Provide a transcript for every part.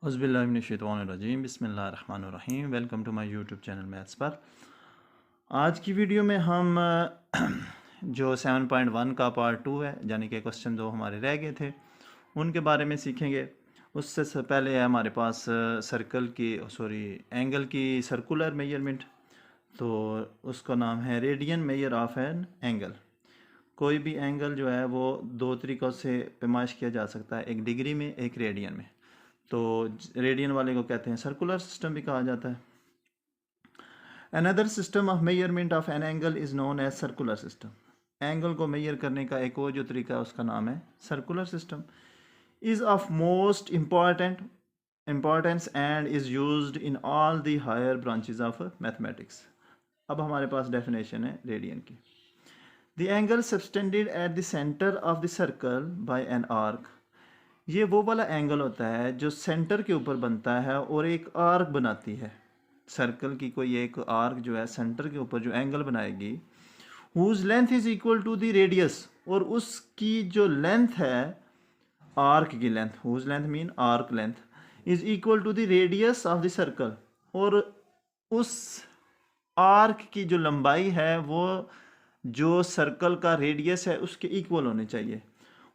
औज़ुबिल्लाहिमिनश्शैतानिर्रजीम बिस्मिल्लाहिर्रहमानिर्रहीम। Welcome to my YouTube channel maths पर। आज की वीडियो में हम जो 7.1 का पार्ट 2 है, यानी कि क्वेश्चन 2 हमारे रह गए थे, उनके बारे में सीखेंगे। उससे पहले है हमारे पास एंगल की सर्कुलर मेजरमेंट। तो उसका नाम है radian measure of an angle. कोई भी एंगल जो है वो दो तरीक़ों से पैमाइश किया जा सकता है, एक डिग्री में, एक रेडियन में। तो रेडियन वाले को कहते हैं सर्कुलर सिस्टम भी कहा जाता है। Another system of measurement of an angle is known as circular system. Angle को मेजर करने का एक और जो तरीका है उसका नाम है circular system. Is of most importance and is used in all the higher branches of mathematics. अब हमारे पास डेफिनेशन है रेडियन की। The angle subtended at the centre of the circle by an arc. ये वो वाला एंगल होता है जो सेंटर के ऊपर बनता है और एक आर्क बनाती है। सर्कल की कोई एक आर्क जो है सेंटर के ऊपर जो एंगल बनाएगी, whose length is equal to the radius, और उसकी जो लेंथ है आर्क की length, whose length mean arc length, is equal to the radius of the circle, और उस आर्क की जो लंबाई है वो जो सर्कल का रेडियस है उसके इक्वल होनी चाहिए।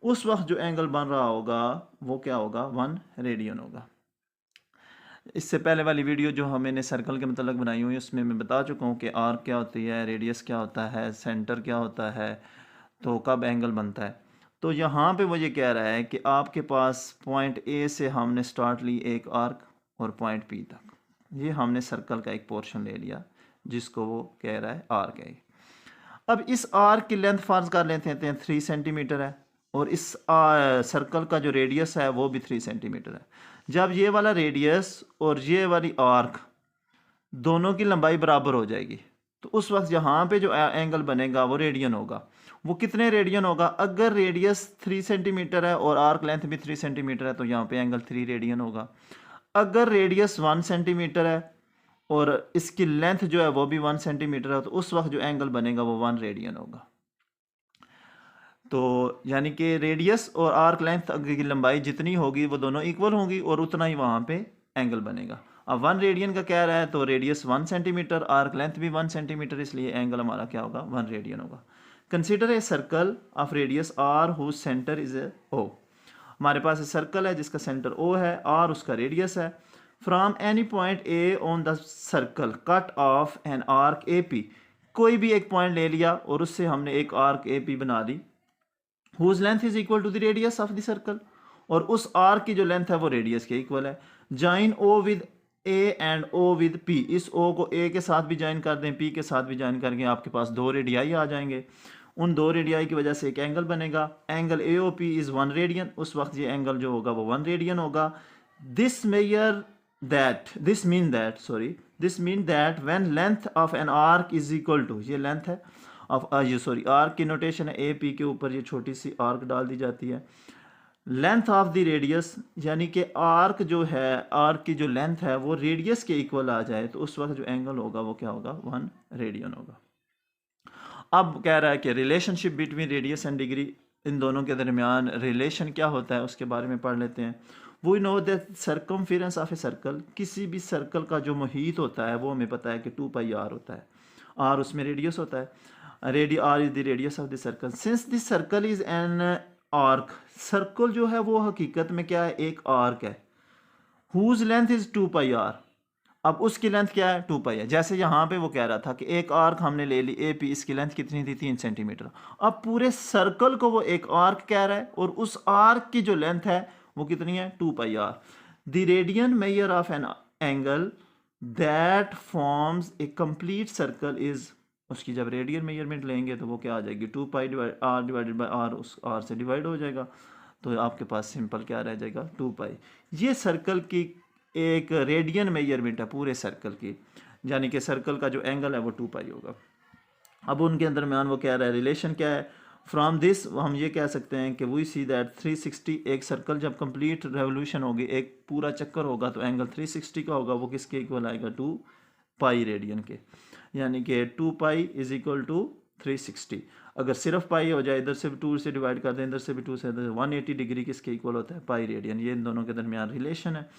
उस वक्त जो एंगल बन रहा होगा वो क्या होगा, 1 रेडियन होगा। इससे पहले वाली वीडियो जो मैंने सर्कल के मतलब बनाई हुई उसमें मैं बता चुका हूँ कि आर्क क्या होती है, रेडियस क्या होता है, सेंटर क्या होता है, तो कब एंगल बनता है। तो यहाँ पे वो ये कह रहा है कि आपके पास पॉइंट ए से हमने स्टार्ट ली एक आर्क और पॉइंट पी तक, ये हमने सर्कल का एक पोर्शन ले लिया जिसको वो कह रहा है आर्क है। अब इस आर्क की लेंथ फर्ज कर लेते हैं 3 सेंटीमीटर है, और इस सर्कल का जो रेडियस है वो भी 3 सेंटीमीटर है। जब ये वाला रेडियस और ये वाली आर्क दोनों की लंबाई बराबर हो जाएगी तो उस वक्त यहाँ पे जो एंगल बनेगा वो रेडियन होगा। वो कितने रेडियन होगा, अगर रेडियस 3 सेंटीमीटर है और आर्क लेंथ भी 3 सेंटीमीटर है तो यहाँ पे एंगल 3 रेडियन होगा। अगर रेडियस 1 सेंटीमीटर है और इसकी लेंथ जो है वो भी 1 सेंटीमीटर है तो उस वक्त जो एंगल बनेगा वो 1 रेडियन होगा। तो यानी कि रेडियस और आर्क लेंथ की लंबाई जितनी होगी वो दोनों इक्वल होंगी और उतना ही वहाँ पे एंगल बनेगा। अब 1 रेडियन का कह रहा है तो रेडियस 1 सेंटीमीटर, आर्क लेंथ भी 1 सेंटीमीटर, इसलिए एंगल हमारा क्या होगा, 1 रेडियन होगा। Consider a circle of radius R whose centre is O. हमारे पास सर्कल है जिसका सेंटर ओ है, आर उसका रेडियस है। From any point A on the circle cut off an arc A P. कोई भी एक पॉइंट ले लिया और उससे हमने एक आर्क ए पी बना दी, whose length is equal to the radius of the circle, और उस आर्क की जो लेंथ है वो रेडियस के इक्वल है। Join O with A and O with P. इस ओ को ए के साथ भी ज्वाइन कर दें, पी के साथ भी ज्वाइन करके आपके पास 2 रेडियाई आ जाएंगे। उन 2 रेडियाई की वजह से एक एंगल बनेगा। Angle A O P is 1 radian. उस वक्त ये एंगल जो होगा वो 1 रेडियन होगा। This mean that when length of an arc is equal to, ये लेंथ है ऑफ आर्क की नोटेशन है, ए पी के ऊपर ये छोटी सी आर्क डाल दी जाती है, लेंथ ऑफ द रेडियस, यानी कि आर्क जो है, आर्क की जो लेंथ है वो रेडियस के इक्वल आ जाए तो उस वक्त जो एंगल होगा वो क्या होगा, 1 रेडियन होगा। अब कह रहा है कि relationship between radius and degree, इन दोनों के दरमियान रिलेशन क्या होता है उसके बारे में पढ़ लेते हैं। We know that circumference of a circle, किसी भी सर्कल का जो मुहीत होता है वो हमें पता है कि 2 पाई आर होता है, आर उसमें रेडियस होता है, R is the radius of the circle. Since this circle is an arc, circle जो है वो हकीकत में क्या है, एक आर्क है। Whose length is 2 pi R, अब उसकी लेंथ क्या है, 2 पाई है। जैसे यहाँ पे वो कह रहा था कि एक आर्क हमने ले ली ए पी, इसकी लेंथ कितनी थी, 3 सेंटीमीटर। अब पूरे सर्कल को वो एक आर्क कह रहा है और उस आर्क की जो लेंथ है वो कितनी है, 2 pi R. The radian measure of an angle that forms a complete circle is, उसकी जब रेडियन मेजरमेंट लेंगे तो वो क्या आ जाएगी, 2 पाई डिवाइडेड बाई आर, उस आर से डिवाइड हो जाएगा तो आपके पास सिंपल क्या रह जाएगा, 2 पाई। ये सर्कल की एक रेडियन मेजरमेंट है पूरे सर्कल की, यानी कि सर्कल का जो एंगल है वो 2 पाई होगा। अब उनके अंदर मान वो कह रहा है रिलेशन क्या है, फ्रॉम दिस हम ये कह सकते हैं कि वी सी दैट 360, एक सर्कल जब कंप्लीट रेवोल्यूशन होगी, एक पूरा चक्कर होगा तो एंगल 360 का होगा, वो किसके इक्वल आएगा, 2 पाई रेडियन के, यानी कि 2 पाई इज इक्वल टू 360। अगर सिर्फ पाई हो जाए, इधर से भी 2 से डिवाइड कर दें, इधर से भी 2 से, 180 डिग्री किसके इक्वल होता है, पाई रेडियन। ये इन दोनों के दरमियान रिलेशन है।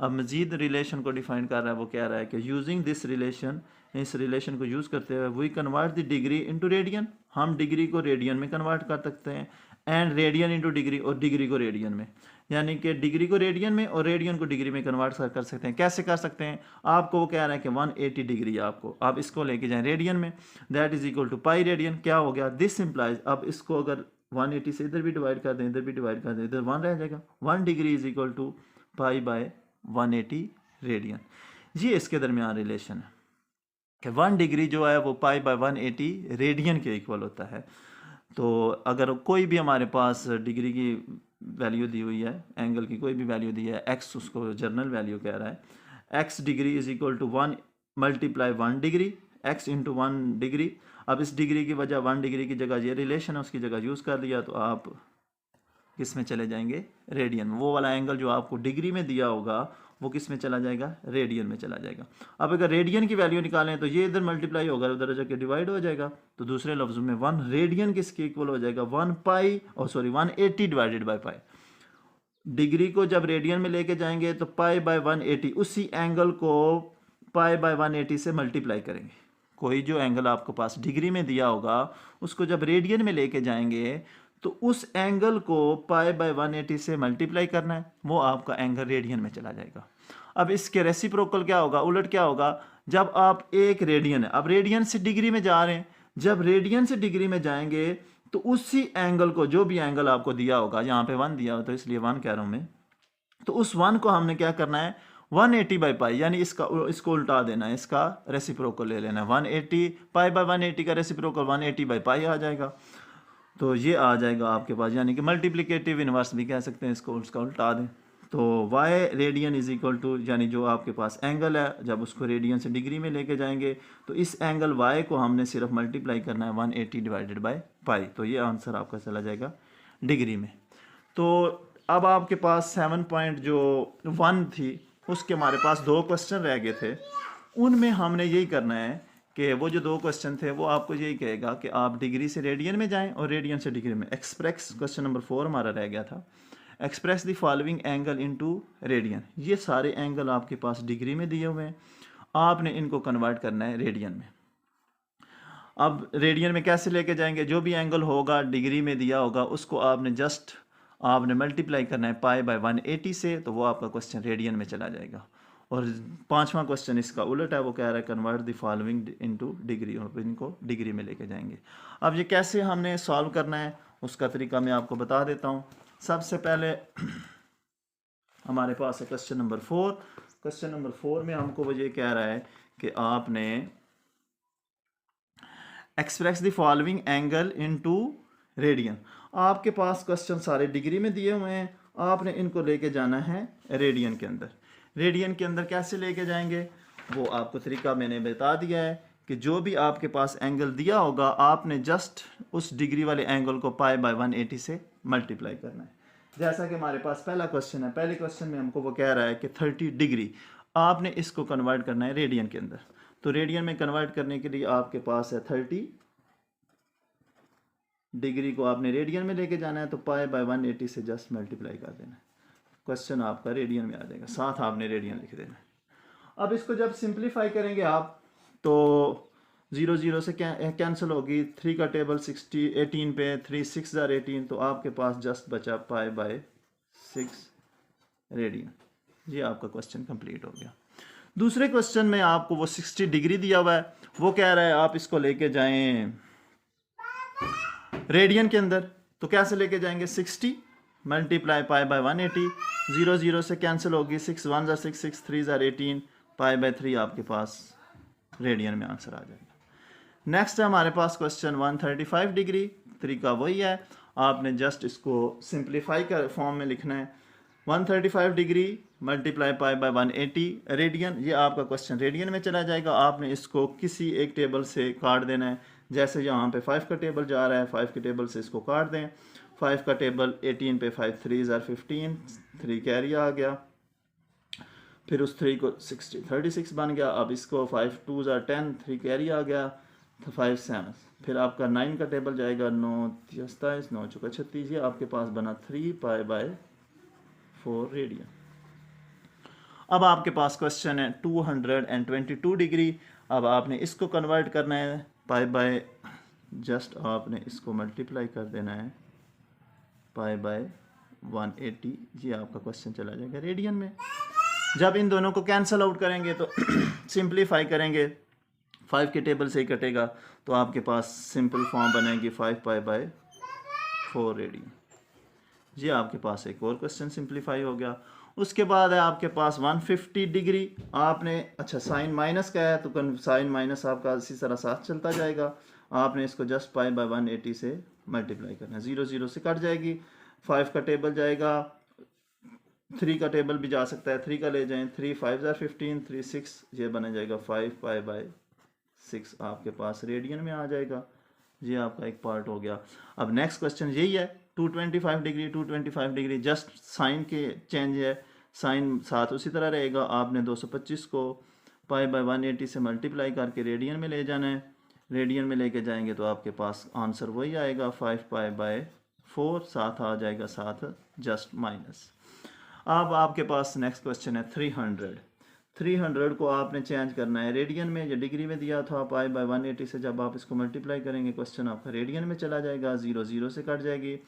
अब मज़ीद रिलेशन को डिफाइन कर रहा है, वो कह रहा है कि यूजिंग दिस रिलेशन, इस रिलेशन को यूज़ करते हुए we convert the degree into radian, हम डिग्री को रेडियन में कन्वर्ट कर सकते हैं, एंड रेडियन इनटू डिग्री, और डिग्री को रेडियन में, यानी कि डिग्री को रेडियन में और रेडियन को डिग्री में कन्वर्ट कर सकते हैं। कैसे कर सकते हैं? आपको वो कह रहा है कि 180 डिग्री आपको, आप इसको लेके जाएं रेडियन में, that is equal to pi radian. क्या हो गया? दिस इम्प्लाइज, अब इसको अगर 180 से इधर भी डिवाइड कर दें, इधर भी डिवाइड कर दें, इधर 1 रह जाएगा। 1 degree is equal to pi by 180 radian. ये इसके दरमियान रिलेशन है कि 1 डिग्री जो है वो पाई बाय 180 रेडियन के इक्वल होता है। तो अगर कोई भी हमारे पास डिग्री की वैल्यू दी हुई है, एंगल की कोई भी वैल्यू दी है, एक्स उसको जर्नल वैल्यू कह रहा है, X degree is equal to 1 multiply 1 degree, X into 1 degree. अब इस डिग्री की वजह 1 डिग्री की जगह ये रिलेशन है उसकी जगह यूज़ कर लिया, तो आप किस में चले जाएंगे? रेडियन में। वो वाला एंगल जो आपको डिग्री में दिया होगा वो किस में चला जाएगा? रेडियन में चला जाएगा। अब अगर रेडियन की वैल्यू निकालें तो ये इधर मल्टीप्लाई होगा, उधर जाके डिवाइड हो जाएगा। तो दूसरे लफ्ज़ों में 1 रेडियन किसके इक्वल हो जाएगा? 180 डिवाइडेड बाई पाई। डिग्री को जब रेडियन में लेके जाएंगे तो पाई बाय 180, उसी एंगल को पाई बाय 180 से मल्टीप्लाई करेंगे। कोई जो एंगल आपको पास डिग्री में दिया होगा उसको जब रेडियन में लेके जाएंगे तो उस एंगल को पाई बाय 180 से मल्टीप्लाई करना है, वो आपका एंगल रेडियन में चला जाएगा। अब इसके रेसिप्रोकल क्या होगा? उलट क्या होगा? जब आप एक रेडियन है, अब रेडियन से डिग्री में जा रहे हैं, जब रेडियन से डिग्री में जाएंगे तो उसी एंगल को, जो भी एंगल आपको दिया होगा, यहाँ पे 1 दिया हो तो इसलिए 1 कह रहा हूँ मैं, तो उस 1 को हमने क्या करना है? 180 बाई पाई, यानी इसको उल्टा देना है, इसका रेसिप्रोकल ले लेना है। 180 पाई बाय 180 का रेसिप्रोकल 180 बाई पाई आ जाएगा। तो ये आ जाएगा आपके पास, यानी कि मल्टीप्लिकेटिव इन्वर्स भी कह सकते हैं इसको, उसका उल्टा दें तो y radian is equal to, यानी जो आपके पास एंगल है जब उसको रेडियन से डिग्री में लेके जाएंगे तो इस एंगल y को हमने सिर्फ मल्टीप्लाई करना है 180 डिवाइडेड बाय पाई, तो ये आंसर आपका चला जाएगा डिग्री में। तो अब आपके पास 7.1 थी, उसके हमारे पास 2 क्वेश्चन रह गए थे। उनमें हमने यही करना है कि वो जो 2 क्वेश्चन थे वो आपको यही कहेगा कि आप डिग्री से रेडियन में जाएं और रेडियन से डिग्री में। एक्सप्रेस क्वेश्चन नंबर 4 हमारा रह गया था, express the following angle into radian. ये सारे एंगल आपके पास डिग्री में दिए हुए हैं, आपने इनको कन्वर्ट करना है रेडियन में। अब रेडियन में कैसे लेके जाएंगे? जो भी एंगल होगा डिग्री में दिया होगा उसको आपने मल्टीप्लाई करना है पाई बाय 180 से, तो वो आपका क्वेश्चन रेडियन में चला जाएगा। और 5वां क्वेश्चन इसका उलट है, वो कह रहा है convert the following into degree, और इनको डिग्री में लेके जाएंगे। अब ये कैसे हमने सॉल्व करना है उसका तरीका मैं आपको बता देता हूँ। सबसे पहले हमारे पास है क्वेश्चन नंबर 4। क्वेश्चन नंबर 4 में हमको वो ये कह रहा है कि आपने express the following angle into radian. आपके पास क्वेश्चन सारे डिग्री में दिए हुए हैं, आपने इनको लेके जाना है रेडियन के अंदर। रेडियन के अंदर कैसे लेके जाएंगे वो आपको तरीका मैंने बता दिया है कि जो भी आपके पास एंगल दिया होगा आपने जस्ट उस डिग्री वाले एंगल को पाई बाय 180 से मल्टीप्लाई करना है। जैसा कि हमारे पास पहला क्वेश्चन है, पहले क्वेश्चन में हमको वो कह रहा है कि 30 डिग्री, आपने इसको कन्वर्ट करना है रेडियन के अंदर। तो रेडियन में कन्वर्ट करने के लिए आपके पास है 30 डिग्री को आपने रेडियन में लेके जाना है, तो पाई बाय 180 से जस्ट मल्टीप्लाई कर देना है, क्वेश्चन आपका रेडियन में आ जाएगा, साथ आपने रेडियन लिख देना है। अब इसको जब सिंप्लीफाई करेंगे आप तो 0 0 से कैंसिल होगी, 3 का टेबल 60 18 पे, 3 6 18, तो आपके पास जस्ट बचा पाई बाय 6 रेडियन। ये आपका क्वेश्चन कंप्लीट हो गया। दूसरे क्वेश्चन में आपको वो 60 डिग्री दिया हुआ है, वो कह रहा है आप इसको लेके जाएं रेडियन के अंदर। तो कैसे लेके जाएंगे? 60 मल्टीप्लाई पाई बाय 180, 0 0 से कैंसिल होगी, 6 1 6 6 3 18, पाई बाय 3 आपके पास रेडियन में आंसर आ जाएगा। नेक्स्ट है हमारे पास क्वेश्चन 135 डिग्री। तरीका वही है, आपने जस्ट इसको सिंप्लीफाई कर फॉर्म में लिखना है। 135 degree multiply pi by 180 radian, ये आपका क्वेश्चन रेडियन में चला जाएगा। आपने इसको किसी एक टेबल से काट देना है, जैसे यहाँ पे 5 का टेबल जा रहा है, 5 के टेबल से इसको काट दें। 5 का टेबल 18 पे 5 3 15, 3 कैरी आ गया, फिर उस 3 को 60 36 बन गया। अब इसको 5 2 10, 3 कैरी आ गया, 5 7, फिर आपका 9 का टेबल जाएगा, 9 27, 9 चौका 36, ये आपके पास बना 3 पाई बाय 4 रेडियन। अब आपके पास क्वेश्चन है 222 डिग्री। अब आपने इसको कन्वर्ट करना है पाई बाय, जस्ट आपने इसको मल्टीप्लाई कर देना है पाई बाय 180। ये आपका क्वेश्चन चला जाएगा रेडियन में। जब इन दोनों को कैंसिल आउट करेंगे तो सिंप्लीफाई करेंगे, 5 के टेबल से ही कटेगा, तो आपके पास सिंपल फॉर्म बनेगी 5 पाई बाय 4 रेडियन। ये आपके पास एक और क्वेश्चन सिंप्लीफाई हो गया। उसके बाद है आपके पास 150 डिग्री। आपने अच्छा साइन माइनस का है तो साइन माइनस आपका इसी तरह साथ चलता जाएगा। आपने इसको जस्ट पाई बाय 180 से मल्टीप्लाई करना है, 0 0 से कट जाएगी, 5 का टेबल जाएगा, 3 का टेबल भी जा सकता है, 3 का ले जाएं, 3 5 15, 3 6, ये बना जाएगा 5 पाई बाय 6 आपके पास रेडियन में आ जाएगा। ये आपका एक पार्ट हो गया। अब नेक्स्ट क्वेश्चन यही है 225 डिग्री। 225 डिग्री जस्ट साइन के चेंज है, साइन साथ उसी तरह रहेगा। आपने 225 को पाई बाय 180 से मल्टीप्लाई करके रेडियन में ले जाना है। रेडियन में लेके जाएंगे तो आपके पास आंसर वही आएगा 5 पाई बाय 4, साथ आ जाएगा साथ जस्ट माइनस। अब आपके पास नेक्स्ट क्वेश्चन है 300। 300 को आपने चेंज करना है रेडियन में। जो डिग्री में दिया था पाई बाय 180 से जब आप इसको मल्टीप्लाई करेंगे क्वेश्चन आपका रेडियन में चला जाएगा, 0 0 से कट जाएगी।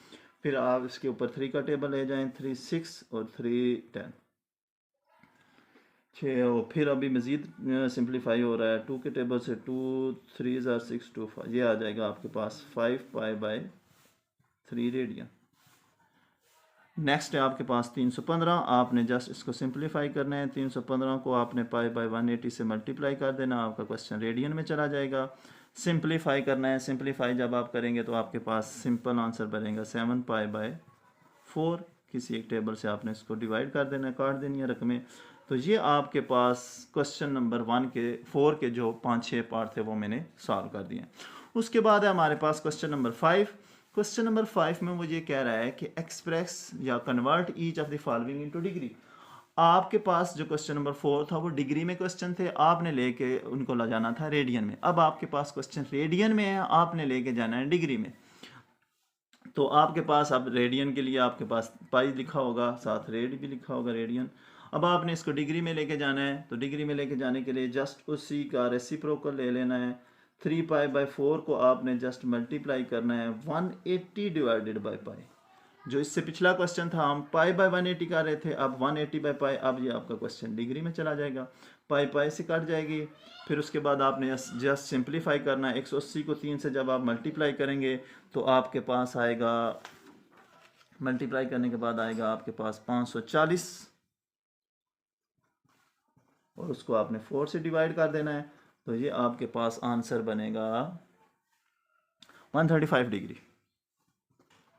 फिर आप इसके ऊपर 3 का टेबल ले जाएं, 3 6 और 3 10 6। और फिर अभी मज़ीद सिंप्लीफाई हो रहा है, 2 के टेबल से 2 3 6 2 5, ये आ जाएगा आपके पास 5 पाई बाय 3 रेडियन। नेक्स्ट है आपके पास 315। आपने जस्ट इसको सिंप्लीफाई करना है, 315 को आपने पाई बाय 180 से मल्टीप्लाई कर देना, आपका क्वेश्चन रेडियन में चला जाएगा। सिंप्लीफाई करना है, सिंप्लीफाई जब आप करेंगे तो आपके पास सिंपल आंसर बनेगा 7 पाई बाय 4। किसी एक टेबल से आपने इसको डिवाइड कर देना है, काट देनी है रकमें। तो ये आपके पास क्वेश्चन नंबर 4 के जो 5-6 पार्ट थे वो मैंने सॉल्व कर दिए। उसके बाद है हमारे पास क्वेश्चन नंबर 5। क्वेश्चन नंबर 5 में मुझे कह रहा है कि एक्सप्रेस या convert each of the following into degree. आपके पास जो क्वेश्चन नंबर 4 था वो डिग्री में क्वेश्चन थे, आपने लेके उनको ला जाना था रेडियन में। अब आपके पास क्वेश्चन रेडियन में है, आपने लेके जाना है डिग्री में। तो आपके पास अब रेडियन के लिए आपके पास पाई लिखा होगा, साथ रेड भी लिखा होगा रेडियन। अब आपने इसको डिग्री में लेके जाना है, तो डिग्री में लेके जाने के लिए जस्ट उसी का रेसिप्रोकल ले लेना है। 3 पाई बाय 4 को आपने जस्ट मल्टीप्लाई करना है 180 डिवाइडेड बाय पाई। जो इससे पिछला क्वेश्चन था हम पाई बाय 180 कर रहे थे, अब 180 बाय पाई। अब ये आपका क्वेश्चन डिग्री में चला जाएगा, पाई पाई से कट जाएगी। फिर उसके बाद आपने जस्ट सिंप्लीफाई करना है, 180 को 3 से जब आप मल्टीप्लाई करेंगे तो आपके पास आएगा, मल्टीप्लाई करने के बाद आएगा आपके पास 540, और उसको आपने 4 से डिवाइड कर देना है। तो ये आपके पास आंसर बनेगा 135 डिग्री।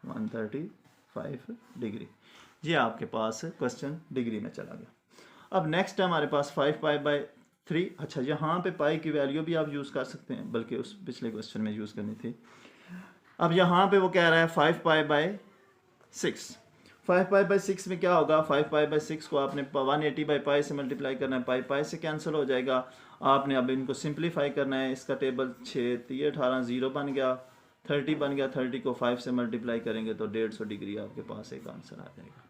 135 डिग्री, ये आपके पास क्वेश्चन डिग्री में चला गया। अब नेक्स्ट है हमारे पास 5 पाई बाय 3। अच्छा, यहाँ पे पाई की वैल्यू भी आप यूज़ कर सकते हैं, बल्कि उस पिछले क्वेश्चन में यूज़ करनी थी। अब यहाँ पे वो कह रहा है 5 पाई बाय 6। 5 पाई बाय 6 में क्या होगा, 5 पाई बाय 6 को आपने 180 बाई पाई से मल्टीप्लाई करना है, पाई पाई से कैंसिल हो जाएगा। आपने अब इनको सिंप्लीफाई करना है, इसका टेबल 6 3 18 0 बन गया, 30 बन गया। 30 को 5 से मल्टीप्लाई करेंगे तो 150 डिग्री आपके पास एक आंसर आ जाएगा।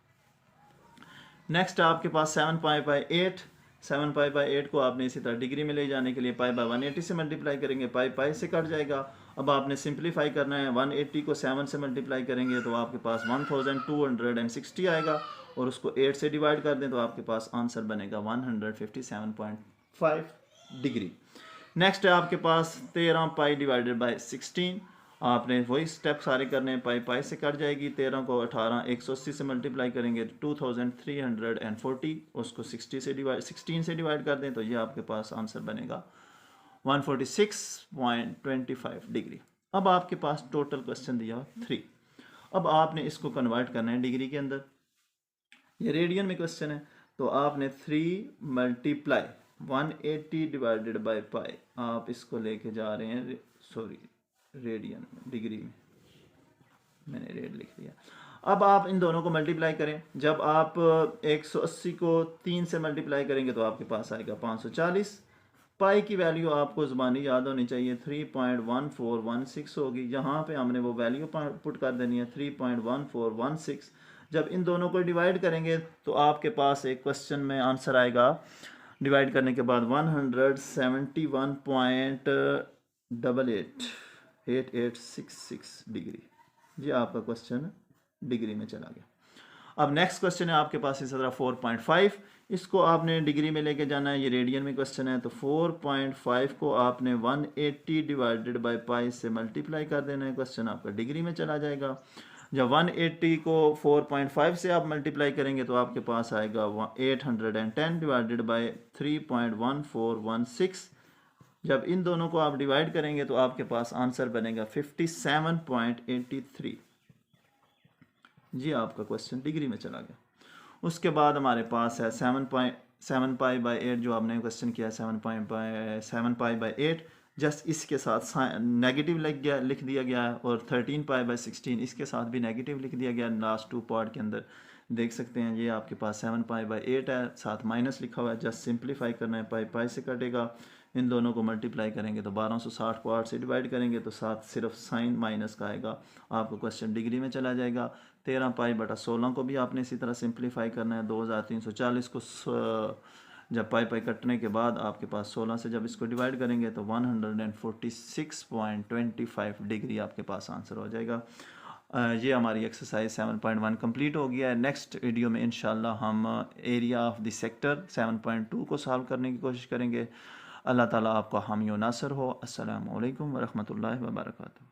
नेक्स्ट आपके पास 7 पाई बाय 8। 7 पाई बाय 8 को आपने इसी तरह डिग्री में ले जाने के लिए पाई बाय 180 से मल्टीप्लाई करेंगे, पाई पाई से कट जाएगा। अब आपने सिंप्लीफाई करना है, 180 को 7 से मल्टीप्लाई करेंगे तो आपके पास 1260 आएगा, और उसको 8 से डिवाइड कर दें तो आपके पास आंसर बनेगा 157.5 डिग्री। नेक्स्ट है आपके पास 13 पाई डिवाइडेड बाय 16। आपने वही स्टेप सारे करने हैं, पाई पाई से कट जाएगी। 13 को 18 180 से मल्टीप्लाई करेंगे 2340, उसको 16 से डिवाइड कर दें तो ये आपके पास आंसर बनेगा 146.25 डिग्री। अब आपके पास टोटल क्वेश्चन दिया 3। अब आपने इसको कन्वर्ट करना है डिग्री के अंदर। ये रेडियन में क्वेश्चन है, तो आपने 3 मल्टीप्लाई 180 डिवाइडेड बाय पाई, आप इसको लेके जा रहे हैं, सॉरी रेडियन में, डिग्री में मैंने रेड लिख दिया। अब आप इन दोनों को मल्टीप्लाई करें। जब आप 180 को 3 से मल्टीप्लाई करेंगे तो आपके पास आएगा 540। पाई की वैल्यू आपको ज़बानी याद होनी चाहिए, 3.1416 होगी। यहाँ पे हमने वो वैल्यू पुट कर देनी है 3.1416। जब इन दोनों को डिवाइड करेंगे तो आपके पास एक क्वेश्चन में आंसर आएगा, डिवाइड करने के बाद 171.888866 डिग्री। जी आपका क्वेश्चन डिग्री में चला गया। अब नेक्स्ट क्वेश्चन है आपके पास इस तरह 4.5, इसको आपने डिग्री में लेके जाना है, ये रेडियन में क्वेश्चन है। तो 4.5 को आपने 180 डिवाइडेड बाय पाई से मल्टीप्लाई कर देना है, क्वेश्चन आपका डिग्री में चला जाएगा। जब 180 को 4.5 से आप मल्टीप्लाई करेंगे तो आपके पास आएगा 810 डिवाइडेड बाय 3.1416। जब इन दोनों को आप डिवाइड करेंगे तो आपके पास आंसर बनेगा 57.83। जी आपका क्वेश्चन डिग्री में चला गया। उसके बाद हमारे पास है 7 पाई बाई 8, जो आपने क्वेश्चन किया 7 पाई बाई 8, जस्ट इसके साथ नेगेटिव लिख दिया गया है, और 13 पाई बाई 16 इसके साथ भी नेगेटिव लिख दिया गया। लास्ट 2 पार्ट के अंदर देख सकते हैं, ये आपके पास 7 पाई बाई 8 है, साथ माइनस लिखा हुआ है, जस्ट सिंप्लीफाई करना है, पाई पाई से कटेगा। इन दोनों को मल्टीप्लाई करेंगे तो 1260 को 8 से डिवाइड करेंगे तो साथ सिर्फ साइन माइनस का आएगा, आपका क्वेश्चन डिग्री में चला जाएगा। 13 पाई बटा 16 को भी आपने इसी तरह सिंप्लीफाई करना है। 2340 को जब पाई पाई कटने के बाद आपके पास 16 से जब इसको डिवाइड करेंगे तो 146.25 डिग्री आपके पास आंसर हो जाएगा। ये हमारी एक्सरसाइज 7.1 कंप्लीट हो गया है। नेक्स्ट वीडियो में इंशाल्लाह हम एरिया ऑफ द सेक्टर 7.2 को सॉल्व करने की कोशिश करेंगे। अल्लाह ताला आपका हामी व नासर हो। अस्सलामु अलैकुम व रहमतुल्लाहि व बरकातुहू।